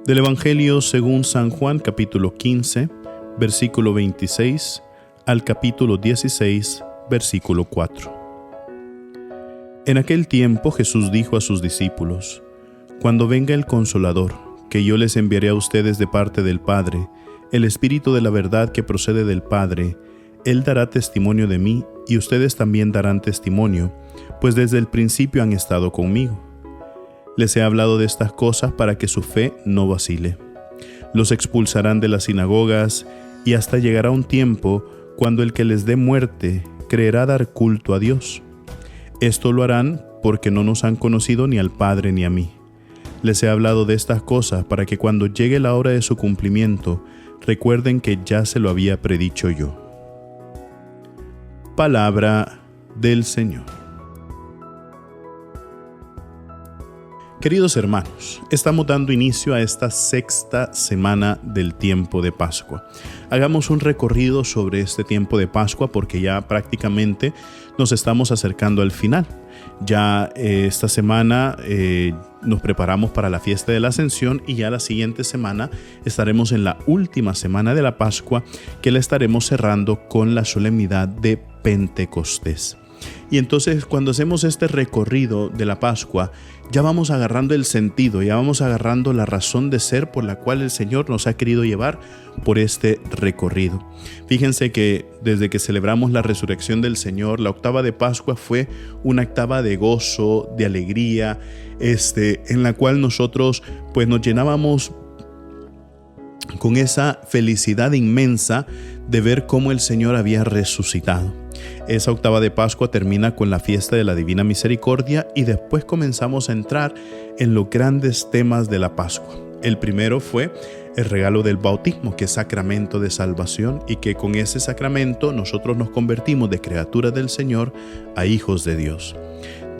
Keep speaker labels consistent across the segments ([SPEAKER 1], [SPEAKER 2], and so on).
[SPEAKER 1] Del Evangelio según San Juan, capítulo 15, versículo 26 al capítulo 16, versículo 4. En aquel tiempo Jesús dijo a sus discípulos: Cuando venga el Consolador, que yo les enviaré a ustedes de parte del Padre, el Espíritu de la verdad que procede del Padre, Él dará testimonio de mí, y ustedes también darán testimonio, pues desde el principio han estado conmigo. Les he hablado de estas cosas para que su fe no vacile. Los expulsarán de las sinagogas, y hasta llegará un tiempo cuando el que les dé muerte creerá dar culto a Dios. Esto lo harán porque no nos han conocido ni al Padre ni a mí. Les he hablado de estas cosas para que cuando llegue la hora de su cumplimiento, recuerden que ya se lo había predicho yo. Palabra del Señor. Queridos hermanos, estamos dando inicio a esta sexta semana del tiempo de Pascua. Hagamos un recorrido sobre este tiempo de Pascua porque ya prácticamente nos estamos acercando al final. Ya esta semana nos preparamos para la fiesta de la Ascensión y ya la siguiente semana estaremos en la última semana de la Pascua, que la estaremos cerrando con la solemnidad de Pentecostés. Y entonces cuando hacemos este recorrido de la Pascua, ya vamos agarrando el sentido, ya vamos agarrando la razón de ser por la cual el Señor nos ha querido llevar por este recorrido. Fíjense que desde que celebramos la resurrección del Señor, la octava de Pascua fue una octava de gozo, de alegría, en la cual nosotros pues nos llenábamos con esa felicidad inmensa de ver cómo el Señor había resucitado. Esa octava de Pascua termina con la fiesta de la Divina Misericordia y después comenzamos a entrar en los grandes temas de la Pascua. El primero fue el regalo del bautismo, que es sacramento de salvación, y que con ese sacramento nosotros nos convertimos de criaturas del Señor a hijos de Dios.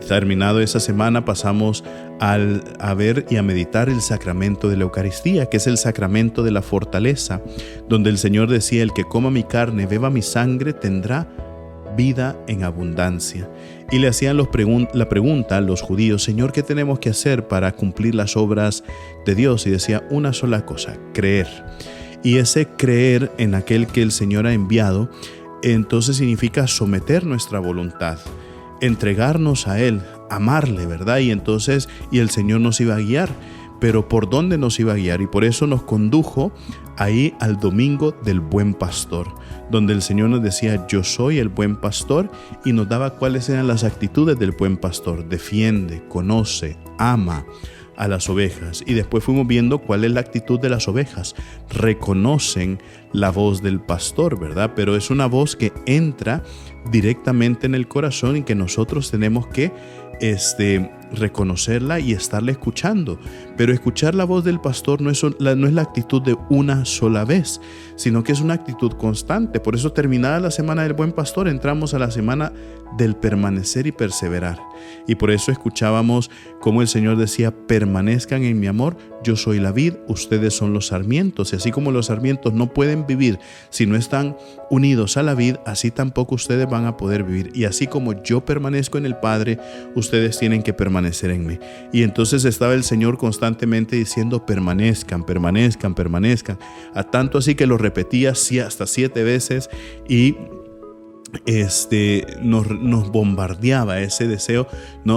[SPEAKER 1] Terminado esa semana pasamos a ver y a meditar el sacramento de la Eucaristía, que es el sacramento de la fortaleza, donde el Señor decía: el que coma mi carne, beba mi sangre, tendrá vida en abundancia. Y le hacían la pregunta a los judíos: Señor, ¿qué tenemos que hacer para cumplir las obras de Dios? Y decía una sola cosa: creer. Y ese creer en aquel que el Señor ha enviado, entonces significa someter nuestra voluntad, entregarnos a Él, amarle, ¿verdad? Y entonces, el Señor nos iba a guiar. Pero ¿por dónde nos iba a guiar? Y por eso nos condujo ahí al domingo del Buen Pastor, donde el Señor nos decía: yo soy el Buen Pastor, y nos daba cuáles eran las actitudes del Buen Pastor: defiende, conoce, ama a las ovejas. Y después fuimos viendo cuál es la actitud de las ovejas: reconocen la voz del pastor, ¿verdad? Pero es una voz que entra directamente en el corazón y que nosotros tenemos que reconocerla y estarla escuchando. Pero escuchar la voz del pastor no es la actitud de una sola vez, sino que es una actitud constante. Por eso, terminada la semana del Buen Pastor, entramos a la semana del permanecer y perseverar. Y por eso escuchábamos cómo el Señor decía: permanezcan en mi amor, yo soy la vid, ustedes son los sarmientos. Y así como los sarmientos no pueden vivir si no están unidos a la vid, así tampoco ustedes van a poder vivir. Y así como yo permanezco en el Padre, ustedes tienen que permanecer en mí. Y entonces estaba el Señor constantemente diciendo: permanezcan, permanezcan, permanezcan. A tanto así que lo repetía hasta 7 veces y nos bombardeaba ese deseo,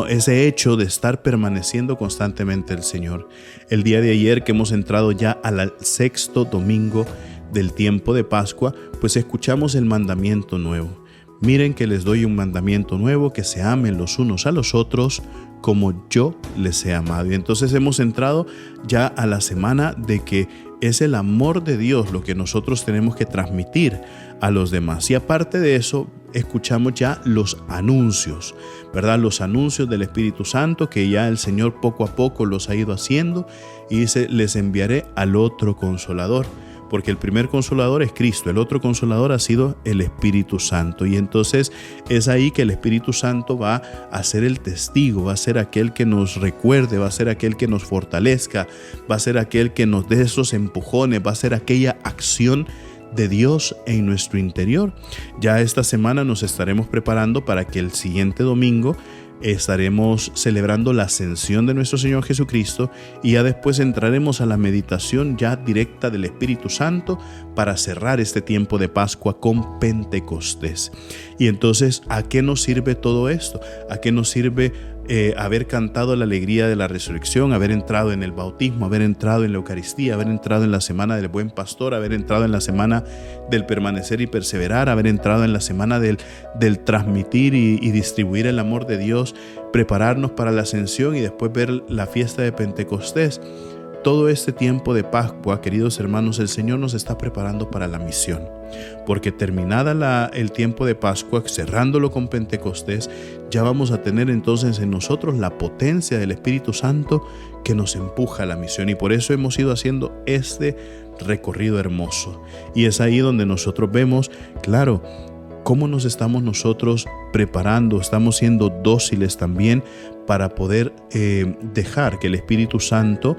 [SPEAKER 1] ese hecho de estar permaneciendo constantemente el Señor. El día de ayer, que hemos entrado ya al sexto domingo del tiempo de Pascua, pues escuchamos el mandamiento nuevo. Miren que les doy un mandamiento nuevo, que se amen los unos a los otros como yo les he amado. Y entonces hemos entrado ya a la semana de que es el amor de Dios lo que nosotros tenemos que transmitir a los demás. Y aparte de eso, escuchamos ya los anuncios, ¿verdad? Los anuncios del Espíritu Santo, que ya el Señor poco a poco los ha ido haciendo, y dice: les enviaré al otro Consolador. Porque el primer Consolador es Cristo, el otro Consolador ha sido el Espíritu Santo. Y entonces es ahí que el Espíritu Santo va a ser el testigo, va a ser aquel que nos recuerde, va a ser aquel que nos fortalezca, va a ser aquel que nos dé esos empujones, va a ser aquella acción de Dios en nuestro interior. Ya esta semana nos estaremos preparando para que el siguiente domingo estaremos celebrando la ascensión de nuestro Señor Jesucristo y ya después entraremos a la meditación ya directa del Espíritu Santo para cerrar este tiempo de Pascua con Pentecostés. Y entonces, ¿a qué nos sirve todo esto? ¿A qué nos sirve haber cantado la alegría de la resurrección, haber entrado en el bautismo, haber entrado en la Eucaristía, haber entrado en la semana del Buen Pastor, haber entrado en la semana del permanecer y perseverar, haber entrado en la semana del transmitir y distribuir el amor de Dios, prepararnos para la ascensión y después ver la fiesta de Pentecostés? Todo este tiempo de Pascua, queridos hermanos, el Señor nos está preparando para la misión, porque terminada el tiempo de Pascua, cerrándolo con Pentecostés, ya vamos a tener entonces en nosotros la potencia del Espíritu Santo que nos empuja a la misión, y por eso hemos ido haciendo este recorrido hermoso. Y es ahí donde nosotros vemos, claro, cómo nos estamos nosotros preparando, estamos siendo dóciles también para poder dejar que el Espíritu Santo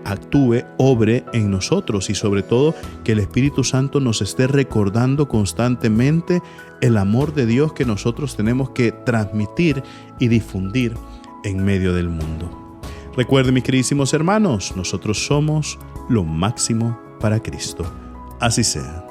[SPEAKER 1] actúe, obre en nosotros, y sobre todo que el Espíritu Santo nos esté recordando constantemente el amor de Dios que nosotros tenemos que transmitir y difundir en medio del mundo. Recuerden, mis queridísimos hermanos, nosotros somos lo máximo para Cristo. Así sea.